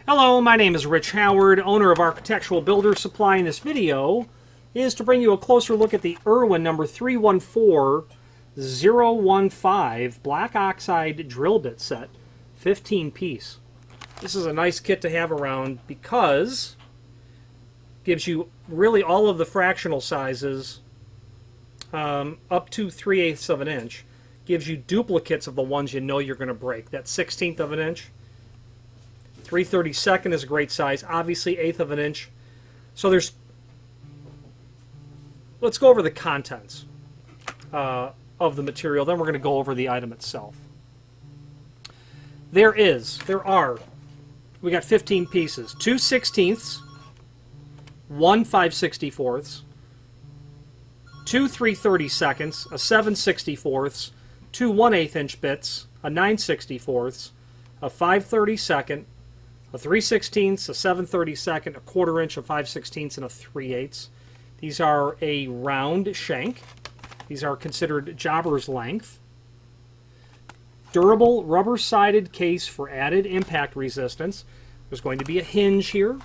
Hello, my name is Rich Howard, owner of Architectural Builder Supply, and this video is to bring you a closer look at the Irwin number 314015 black oxide drill bit set, 15 piece. This is a nice kit to have around because it gives you really all of the fractional sizes up to 3/8 of an inch. Gives you duplicates of the ones you know you're going to break. That 1/16 of an inch. 3/32 is a great size, obviously 1/8 of an inch. So let's go over the contents of the material, then we're going to go over the item itself. We got 15 pieces, 2 16ths, 1 5/64ths, 2 3/32, a 7 64ths, 2 1/8 inch bits, a 9 64ths, a 5/32, a 3/16, a 7/32, a 1/4 inch, a 5/16, and a 3/8. These are a round shank. These are considered jobber's length. Durable rubber-sided case for added impact resistance. There's going to be a hinge here.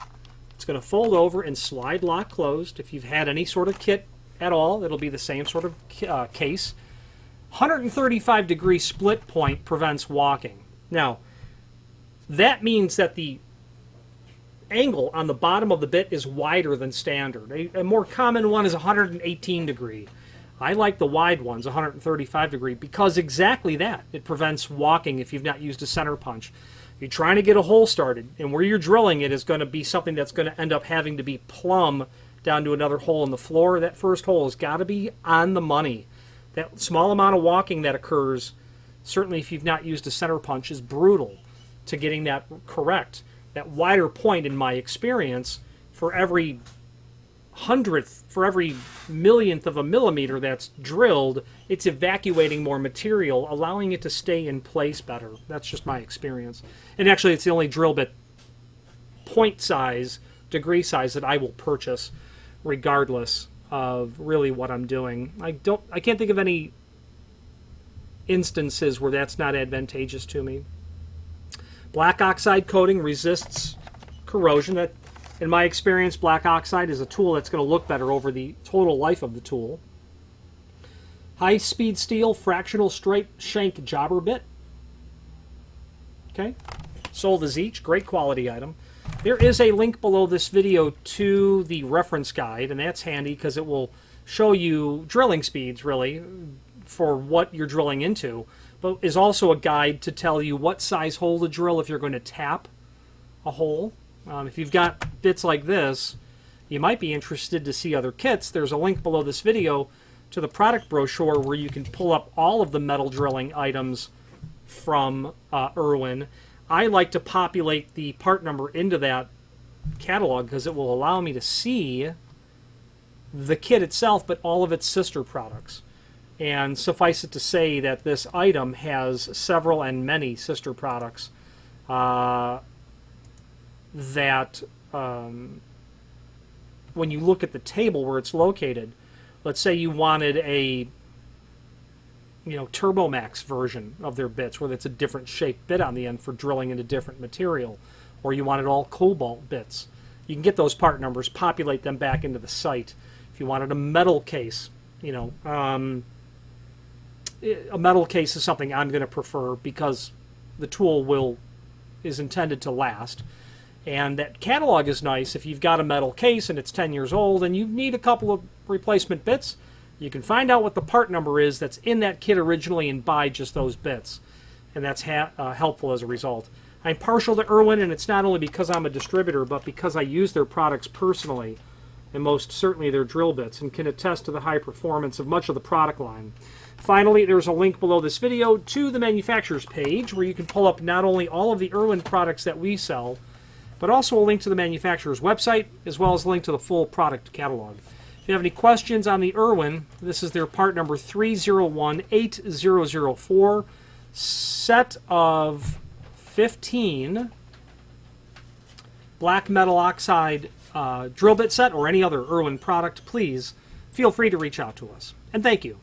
It's going to fold over and slide lock closed. If you've had any sort of kit at all, it'll be the same sort of case. 135-degree split point prevents walking. Now, that means that the angle on the bottom of the bit is wider than standard. A more common one is 118 degree. I like the wide ones, 135 degree, because exactly that. It prevents walking if you've not used a center punch. You're trying to get a hole started, and where you're drilling it is going to be something that's going to end up having to be plumb down to another hole in the floor. That first hole has got to be on the money. That small amount of walking that occurs, certainly if you've not used a center punch, is brutal to getting that correct. That wider point, in my experience, for every millionth of a millimeter that's drilled, it's evacuating more material, allowing it to stay in place better. That's just my experience. And actually, it's the only drill bit point size, degree size that I will purchase, regardless of really what I'm doing. I can't think of any instances where that's not advantageous to me. Black oxide coating resists corrosion. That, in my experience, black oxide is a tool that's going to look better over the total life of the tool. High-speed steel fractional straight shank jobber bit. Okay, sold as each. Great quality item. There is a link below this video to the reference guide, and that's handy because it will show you drilling speeds, really, for what you're drilling into, but is also a guide to tell you what size hole to drill if you're going to tap a hole. If you've got bits like this, you might be interested to see other kits. There's a link below this video to the product brochure where you can pull up all of the metal drilling items from Irwin. I like to populate the part number into that catalog because it will allow me to see the kit itself, but all of its sister products. And suffice it to say that this item has several and many sister products that when you look at the table where it's located, let's say you wanted a TurboMax version of their bits where it's a different shaped bit on the end for drilling into different material, or you wanted all cobalt bits. You can get those part numbers, populate them back into the site. If you wanted a metal case, a metal case is something I'm going to prefer because the tool is intended to last. And that catalog is nice. If you've got a metal case and it's 10 years old and you need a couple of replacement bits, you can find out what the part number is that's in that kit originally and buy just those bits. And that's helpful as a result. I'm partial to Irwin, and it's not only because I'm a distributor, but because I use their products personally, and most certainly their drill bits, and can attest to the high performance of much of the product line. Finally, there's a link below this video to the manufacturer's page where you can pull up not only all of the Irwin products that we sell, but also a link to the manufacturer's website, as well as a link to the full product catalog. If you have any questions on the Irwin, this is their part number 3018004, set of 15 black metal oxide drill bit set, or any other Irwin product. Please feel free to reach out to us. And thank you.